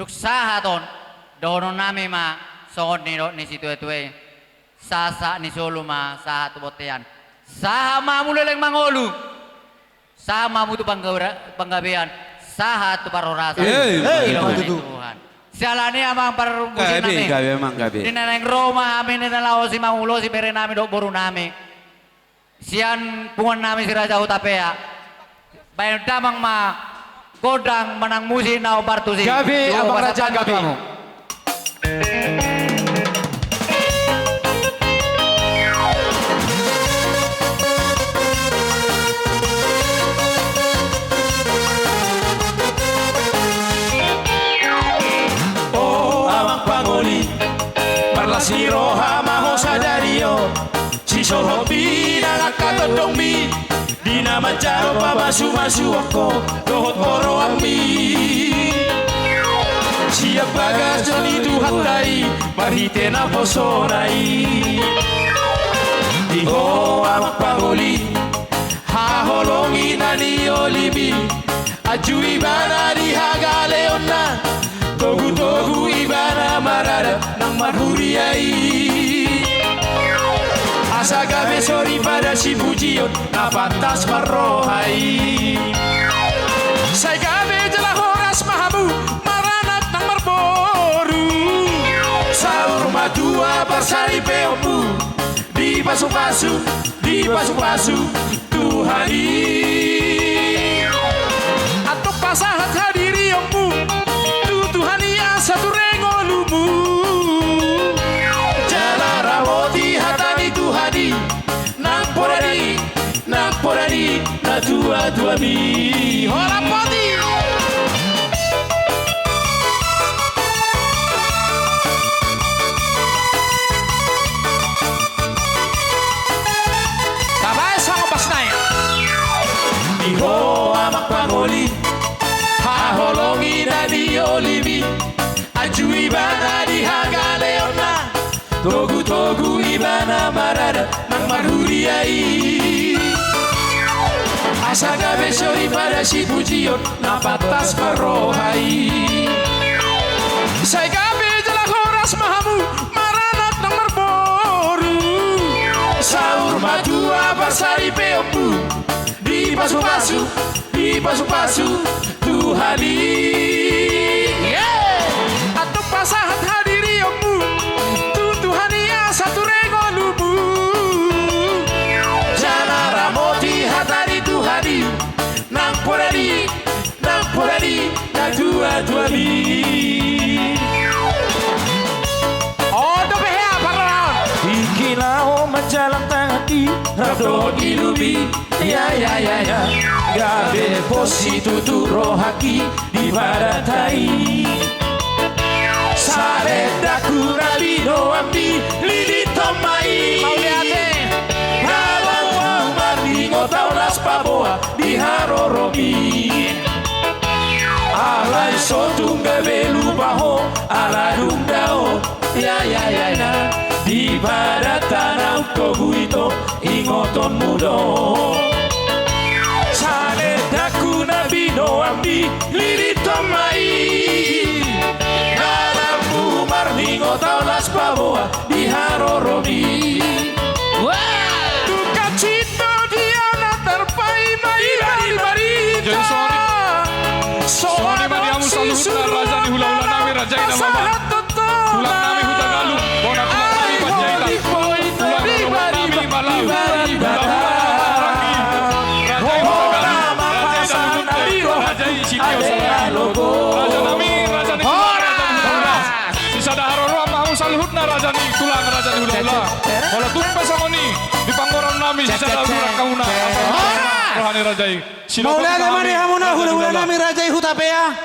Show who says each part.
Speaker 1: Untuk sahaton dono nami ma songod ni situ itu sasa ni solo ma saha tu botean saha mamu leleng mangolu saha mamu tu panggabean saha tu parorasa Tuhan sialani amang parumusin nami di neneng Roma amin di nalaw si mangulo si bere nami dok boru nami sian pungan nami si Raja Hutapea bayan damang ma godang menang musi nau bartusi
Speaker 2: Gabi abang Raja Gabi
Speaker 3: oh amang pangoli parlasiro hamaho sadario siso hobi nakakatodong mi di nama caro pa masu-masu ako dohot oro ammi siap bagas joni tuhatai mahite na posonai iho amak pangoli haholongi na ni olibi aju ibana di hagaleona togu-togu ibana marada nang marhuriai Asaga besori pada si pujion na pantas marohai Sai gabe jelah horas mahamu maranat nang marboru Saur madua bersari peomu di pasu-pasu Tuhani Atok pasahat hadiri yongmu Tuhani satu rengolumu Jalarawoti hatani Tuhani Nang porani na dua mi Hola poti Kabay sama pasnay Iho amak pangoli Haholongi na di olibi Aju ibana di hagaleona Togu-togu ibana marada nang marhuriai Asaga besori pada si pujion na patas marohai Sai gabe jelah horas mahamu maranat nang marboru Saur madua bersari peomu di pasu-pasu Tuhani Atuk pasahat hadiri yongmu satu regolumu Jana ramoti hatari Tuhani Nang porani na dua mi Oh dobe hea parang Ikinao majalang tangati Rado ilubi Ya Gabe posi tuturo haki Di baratai Sarendaku rabino ambi lilito mai Mauliate Hawang mandingo taulas paboa di haroromi Alay sotung gabe lupaho ala dungdao Ya Di baratana utoguito ingoton mudo Sarendaku rabino ambi lilito mai Marningo taulas paboa di haroromi Duka cita diana terpai marita Soalnya mariamu selalu hutan raja ni hula-hula nami raja ina mama Hulang nami hutan galung Bona kumari panjaila Hulang nami malau Raja Sitio Raja nami raja ni Sada haroro mau saluhut na raja ni tulang raja ni hula-hula. Wala tumpa sa ngoni di panggoran nami si sada hula kauna. Rohani rajai.
Speaker 2: Maulana mani hamuna hula-hula nami Raja Hutapea